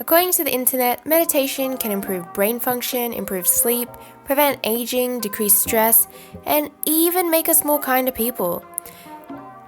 According to the internet, meditation can improve brain function, improve sleep, prevent aging, decrease stress, and even make us more kinder people.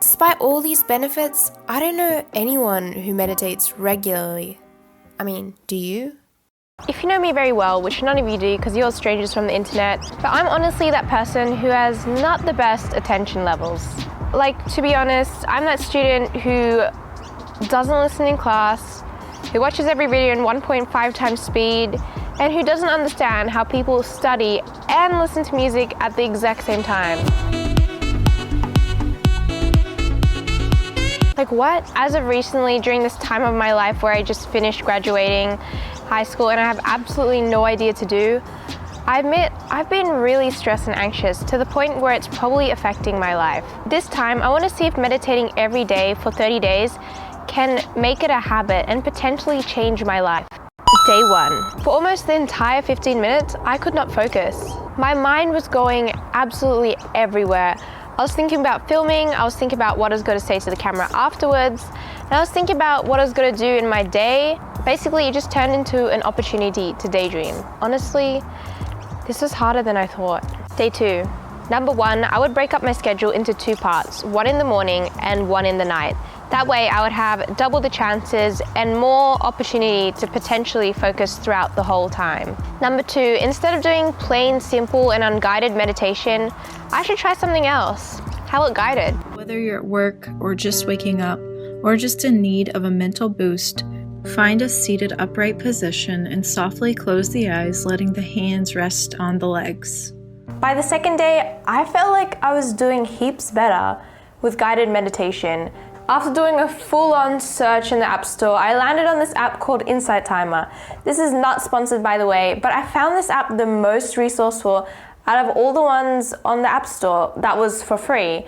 Despite all these benefits, I don't know anyone who meditates regularly. I mean, do you? If you know me very well, which none of you do because you're strangers from the internet, but I'm honestly that person who has not the best attention levels. Like, to be honest, I'm that student who doesn't listen in class, who watches every video in 1.5 times speed, and who doesn't understand how people study and listen to music at the exact same time. Like what? As of recently, during this time of my life where I just finished graduating high school and I have absolutely no idea to do, I admit I've been really stressed and anxious to the point where it's probably affecting my life. This time, I want to see if meditating every day for 30 days can make it a habit and potentially change my life. Day 1. For almost the entire 15 minutes, I could not focus. My mind was going absolutely everywhere. I was thinking about filming, I was thinking about what I was going to say to the camera afterwards, and I was thinking about what I was going to do in my day. Basically, it just turned into an opportunity to daydream. Honestly, this was harder than I thought. Day 2. Number 1, I would break up my schedule into 2 parts, one in the morning and one in the night. That way I would have double the chances and more opportunity to potentially focus throughout the whole time. Number 2, instead of doing plain, simple and unguided meditation, I should try something else. How about guided? Whether you're at work or just waking up or just in need of a mental boost, find a seated upright position and softly close the eyes, letting the hands rest on the legs. By the second day, I felt like I was doing heaps better with guided meditation. After doing a full-on search in the App Store, I landed on this app called Insight Timer. This is not sponsored, by the way, but I found this app the most resourceful out of all the ones on the App Store that was for free.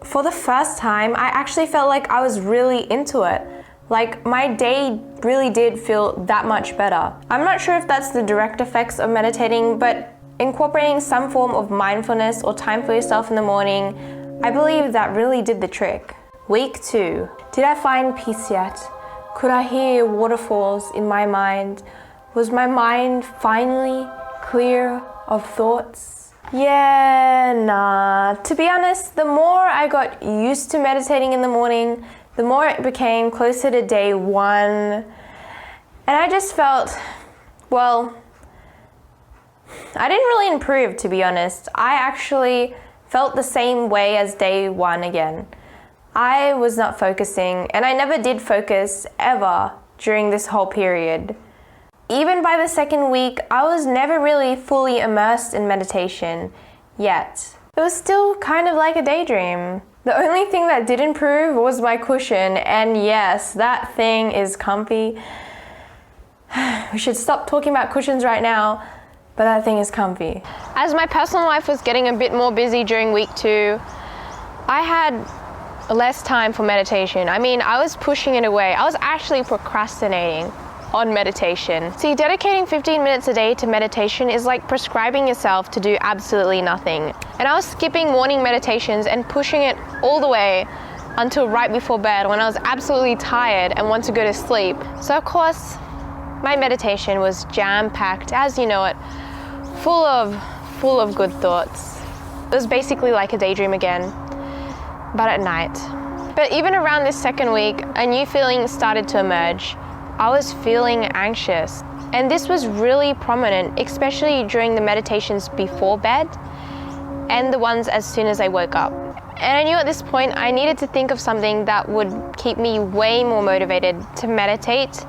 For the first time, I actually felt like I was really into it. Like, my day really did feel that much better. I'm not sure if that's the direct effects of meditating, but incorporating some form of mindfulness or time for yourself in the morning, I believe that really did the trick. Week 2. Did I find peace yet? Could I hear waterfalls in my mind? Was my mind finally clear of thoughts? Yeah, nah. To be honest, the more I got used to meditating in the morning, the more it became closer to day 1. And I just felt, well, I didn't really improve, to be honest. I actually felt the same way as day 1 again. I was not focusing, and I never did focus ever during this whole period. Even by the second week, I was never really fully immersed in meditation yet. It was still kind of like a daydream. The only thing that did improve was my cushion, and yes, that thing is comfy. We should stop talking about cushions right now, but that thing is comfy. As my personal life was getting a bit more busy during week 2, I had less time for meditation. I mean, I was pushing it away. I was actually procrastinating on meditation. See, dedicating 15 minutes a day to meditation is like prescribing yourself to do absolutely nothing. And I was skipping morning meditations and pushing it all the way until right before bed when I was absolutely tired and want to go to sleep. So of course, my meditation was jam-packed, as you know it, full of good thoughts. It was basically like a daydream again, but at night. But even around this second week, a new feeling started to emerge. I was feeling anxious, and this was really prominent, especially during the meditations before bed and the ones as soon as I woke up. And I knew at this point I needed to think of something that would keep me way more motivated to meditate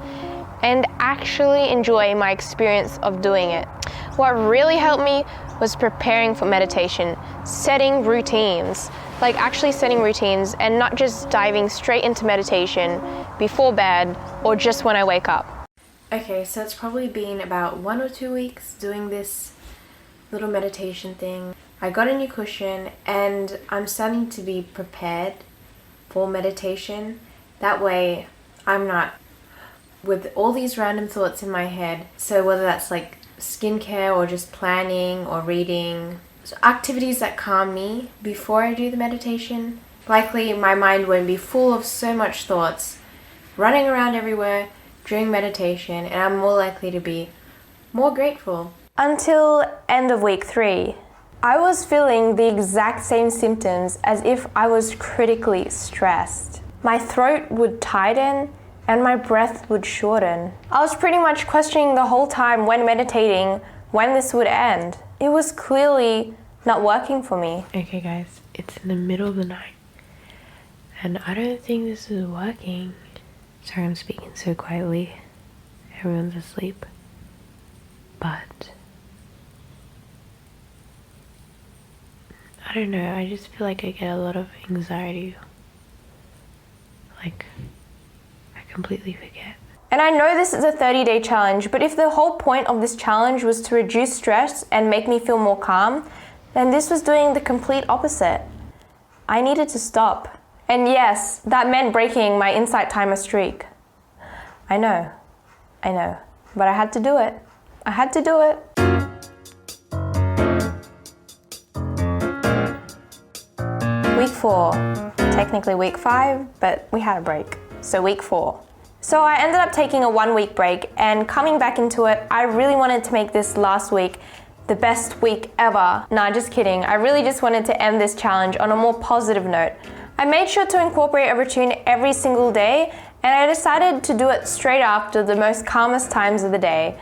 and actually enjoy my experience of doing it. What really helped me was preparing for meditation, setting routines, like actually setting routines and not just diving straight into meditation before bed or just when I wake up. Okay, so it's probably been about 1 or 2 weeks doing this little meditation thing. I got a new cushion and I'm starting to be prepared for meditation. That way I'm not with all these random thoughts in my head. So whether that's like skincare or just planning or reading, so activities that calm me before I do the meditation likely my mind won't be full of so much thoughts running around everywhere during meditation, and I'm more likely to be more grateful. Until end of week 3, I was feeling the exact same symptoms as if I was critically stressed. My throat would tighten and my breath would shorten. I was pretty much questioning the whole time when meditating when this would end. It was clearly not working for me. Okay guys, it's in the middle of the night and I don't think this is working. Sorry, I'm speaking so quietly. Everyone's asleep. But I don't know, I just feel like I get a lot of anxiety. Like, I completely forget. And I know this is a 30-day challenge, but if the whole point of this challenge was to reduce stress and make me feel more calm, then this was doing the complete opposite. I needed to stop. And yes, that meant breaking my insight timer streak. I know, but I had to do it. I had to do it. Week 4, technically week 5, but we had a break. So week 4. So I ended up taking a 1-week break, and coming back into it, I really wanted to make this last week the best week ever. Nah, just kidding. I really just wanted to end this challenge on a more positive note. I made sure to incorporate a routine every single day, and I decided to do it straight after the most calmest times of the day,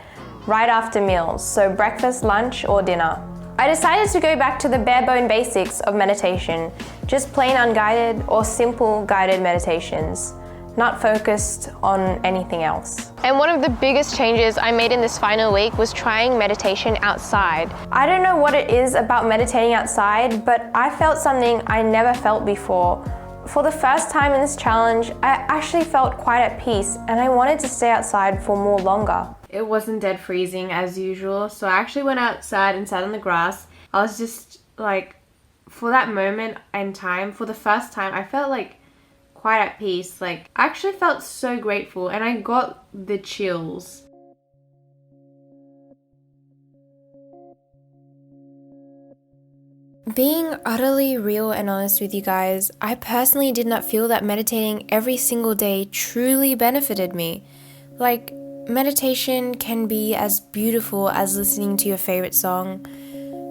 right after meals, so breakfast, lunch, or dinner. I decided to go back to the bare bone basics of meditation, just plain unguided or simple guided meditations, not focused on anything else. And one of the biggest changes I made in this final week was trying meditation outside. I don't know what it is about meditating outside, but I felt something I never felt before. For the first time in this challenge, I actually felt quite at peace, and I wanted to stay outside for more longer. It wasn't dead freezing as usual, so I actually went outside and sat on the grass. I was just like, for that moment in time, for the first time, I felt like quite at peace. Like, I actually felt so grateful and I got the chills. Being utterly real and honest with you guys, I personally did not feel that meditating every single day truly benefited me. Like, meditation can be as beautiful as listening to your favorite song,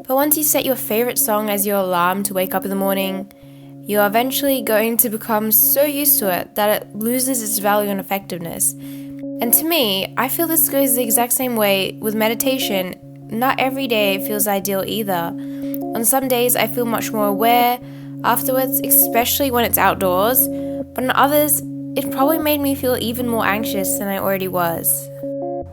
but once you set your favorite song as your alarm to wake up in the morning, you're eventually going to become so used to it that it loses its value and effectiveness. And to me, I feel this goes the exact same way with meditation. Not every day feels ideal either. On some days I feel much more aware afterwards, especially when it's outdoors, but on others, it probably made me feel even more anxious than I already was.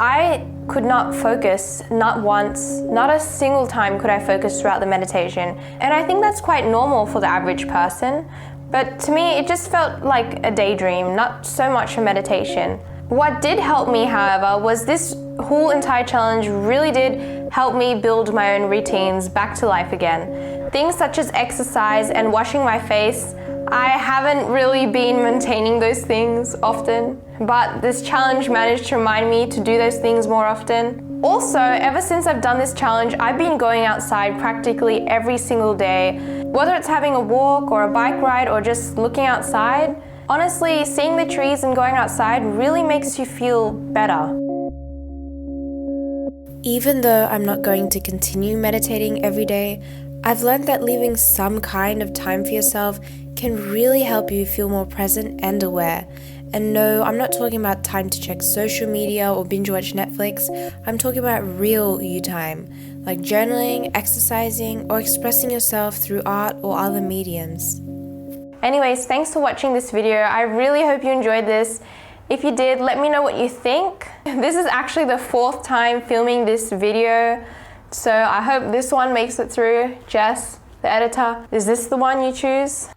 I could not focus, not once, not a single time could I focus throughout the meditation. And I think that's quite normal for the average person. But to me, it just felt like a daydream, not so much a meditation. What did help me, however, was this whole entire challenge really did help me build my own routines back to life again. Things such as exercise and washing my face. I haven't really been maintaining those things often, but this challenge managed to remind me to do those things more often. Also, ever since I've done this challenge, I've been going outside practically every single day. Whether it's having a walk or a bike ride or just looking outside, honestly, seeing the trees and going outside really makes you feel better. Even though I'm not going to continue meditating every day, I've learned that leaving some kind of time for yourself can really help you feel more present and aware. And no, I'm not talking about time to check social media or binge watch Netflix. I'm talking about real you time, like journaling, exercising, or expressing yourself through art or other mediums. Anyways, thanks for watching this video. I really hope you enjoyed this. If you did, let me know what you think. This is actually the 4th time filming this video, so I hope this one makes it through. Jess, the editor, is this the one you choose?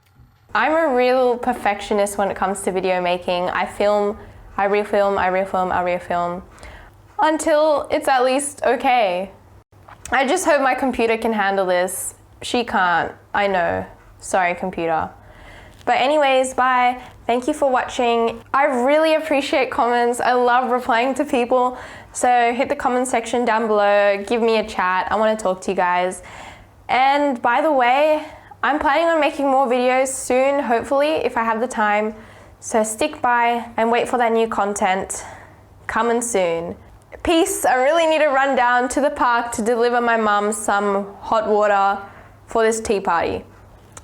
I'm a real perfectionist when it comes to video making. I film, I refilm, I refilm, I refilm, until it's at least okay. I just hope my computer can handle this. She can't, I know. Sorry, computer. But anyways, bye. Thank you for watching. I really appreciate comments. I love replying to people. So hit the comment section down below, give me a chat. I want to talk to you guys. And by the way, I'm planning on making more videos soon, hopefully, if I have the time. So stick by and wait for that new content coming soon. Peace. I really need to run down to the park to deliver my mum some hot water for this tea party.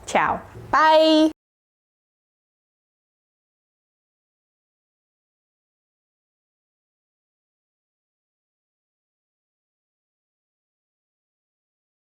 Ciao. Bye.